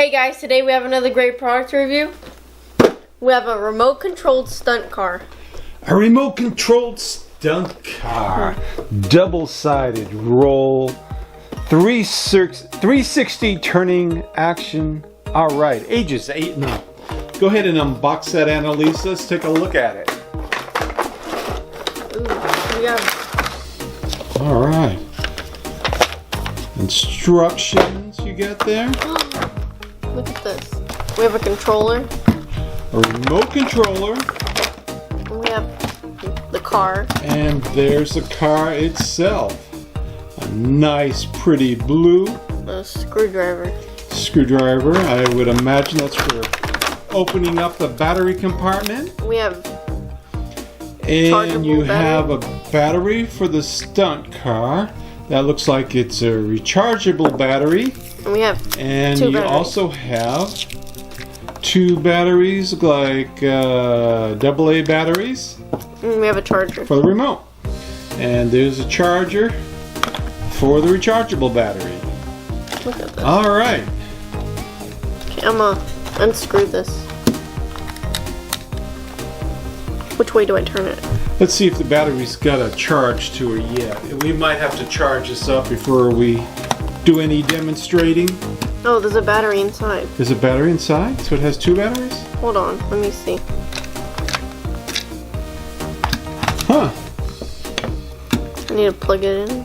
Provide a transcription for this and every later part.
Hey guys, today we have another great product review. We have a remote-controlled stunt car. A remote-controlled stunt car. Double-sided roll. 360 turning action. Alright, ages 8 and up. Go ahead and unbox that, Annalise. Let's take a look at it. Ooh, yeah. Alright. Instructions you got there. Look at this. We have a controller. A remote controller. We have the car. And there's the car itself. A nice, pretty blue. A screwdriver. Screwdriver. I would imagine that's for opening up the battery compartment. We have and you have a battery for the stunt car. That looks like it's a rechargeable battery. And we have and two you batteries. also have 2 batteries, like AA batteries. And we have a charger. For the remote. And there's a charger for the rechargeable battery. Look at this. Alright. Okay, I'm gonna unscrew this. Which way do I turn it? Let's see if the battery's got a charge to it yet. We might have to charge this up before we do any demonstrating. Oh, there's a battery inside. There's a battery inside? So it has 2 batteries? Hold on, let me see. Huh. I need to plug it in.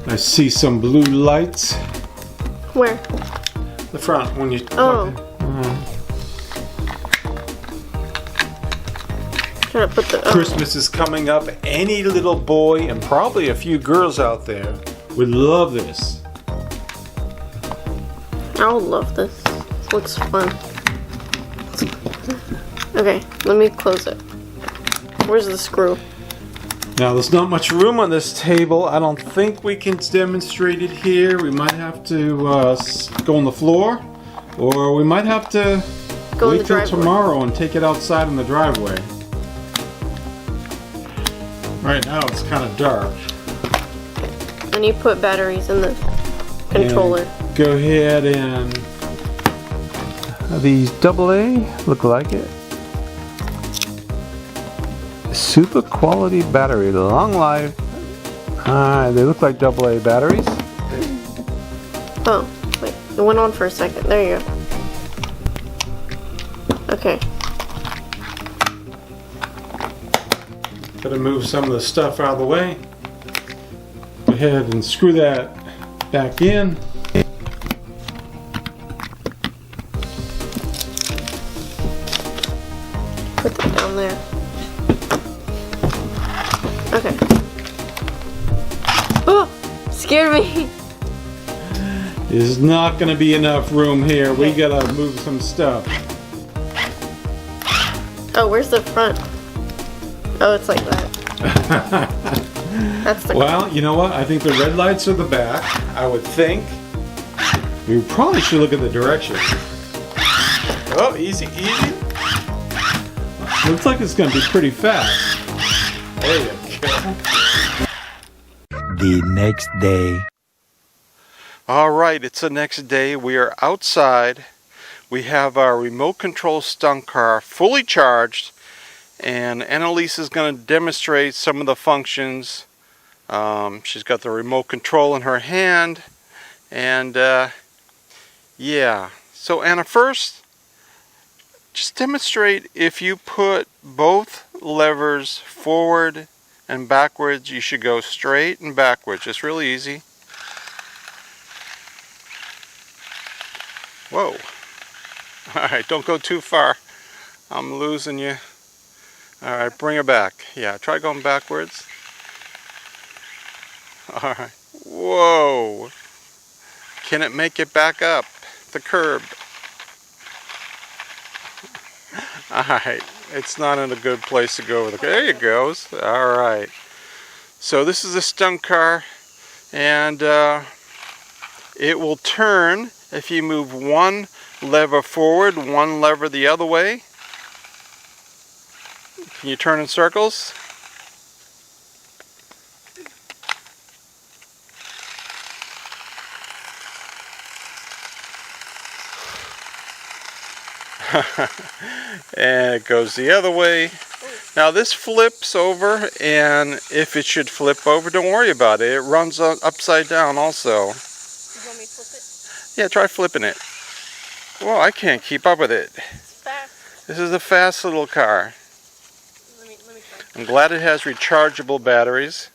I see some blue lights. Where? The front when you Oh. Trying to put the Christmas is coming up. Any little boy and probably a few girls out there would love this. I would love this. This looks fun. Okay, let me close it. Where's the screw? Now there's not much room on this table. I don't think we can demonstrate it here. We might have to go on the floor, or we might have to Go in wait the till driveway. tomorrow and take it outside in the driveway. Right now it's kind of dark. And you put batteries in the controller. And go ahead and these AA look like it. Super quality battery, long life. They look like AA batteries. Oh, wait. It went on for a second. There you go. Okay. Gotta move some of the stuff out of the way. Go ahead and screw that back in. Put it down there. Okay. Oh! Scared me! There's not gonna be enough room here. We gotta move some stuff. Oh, where's the front? Oh, it's like that. That's the Well, you know what? I think the red lights are the back. I would think. We probably should look at the directions. Oh, easy, easy. Looks like it's gonna be pretty fast. There you go. The next day. Alright, it's the next day. We are outside. We have our remote control stunt car fully charged. And Annalise is going to demonstrate some of the functions. She's got the remote control in her hand. And yeah. So Anna, first, just demonstrate if you put both levers forward and backwards, you should go straight and backwards. It's really easy. Whoa. Alright, don't go too far. I'm losing you. Alright, bring her back. Yeah, try going backwards. Alright. Whoa. Can it make it back up the curb? Alright. It's not in a good place to go with it. There it goes. Alright. So this is a stunt car. And it will turn if you move one lever forward, one lever the other way. Can you turn in circles? And it goes the other way. Now this flips over, and if it should flip over, don't worry about it. It runs upside down also. You want me to flip it? Yeah, try flipping it. Well, I can't keep up with it. It's fast. This is a fast little car. Let me try. I'm glad it has rechargeable batteries.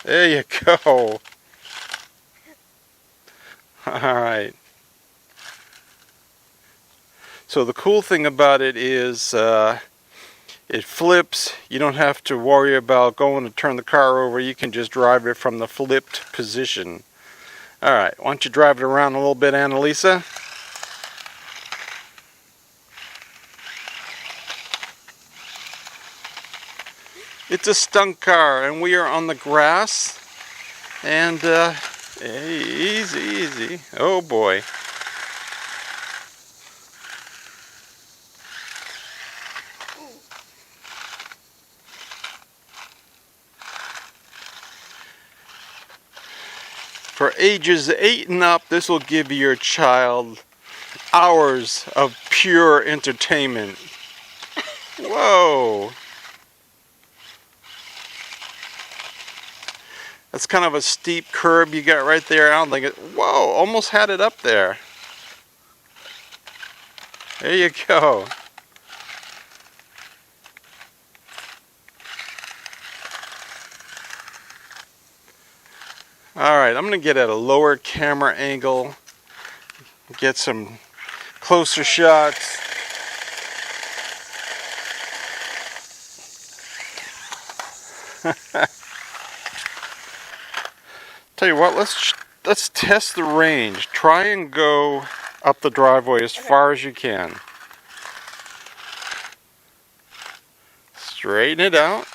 There you go. Alright. So the cool thing about it is it flips. You don't have to worry about going to turn the car over. You can just drive it from the flipped position. Alright, why don't you drive it around a little bit, Annalisa? It's a stunt car, and we are on the grass. And easy, easy. Oh boy. For ages 8 and up, this will give your child hours of pure entertainment. Whoa! That's kind of a steep curb you got right there. I don't think it. Whoa! Almost had it up there. There you go. Alright, I'm going to get at a lower camera angle, get some closer shots. Tell you what, let's test the range. Try and go up the driveway as far as you can. Straighten it out.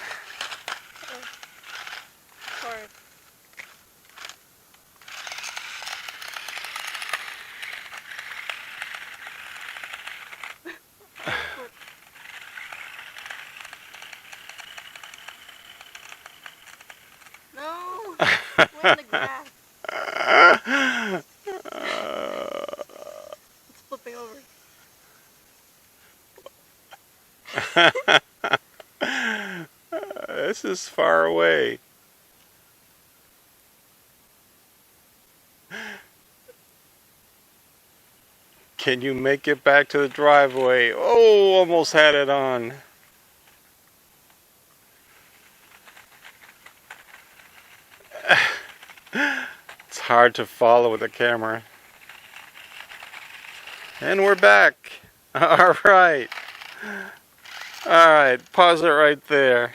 No, we're in the grass. It's flipping over. This is far away. Can you make it back to the driveway? Oh, almost had it on. It's hard to follow with a camera. And we're back. Alright. Alright, pause it right there.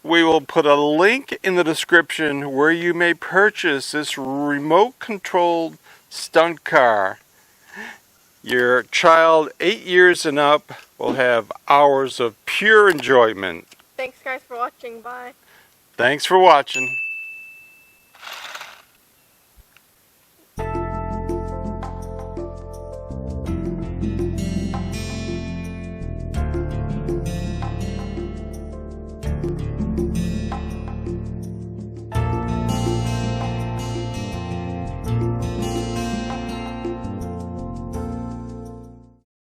We will put a link in the description where you may purchase this remote controlled stunt car. Your child 8 years and up will have hours of pure enjoyment. Thanks guys for watching. Bye. Thanks for watching.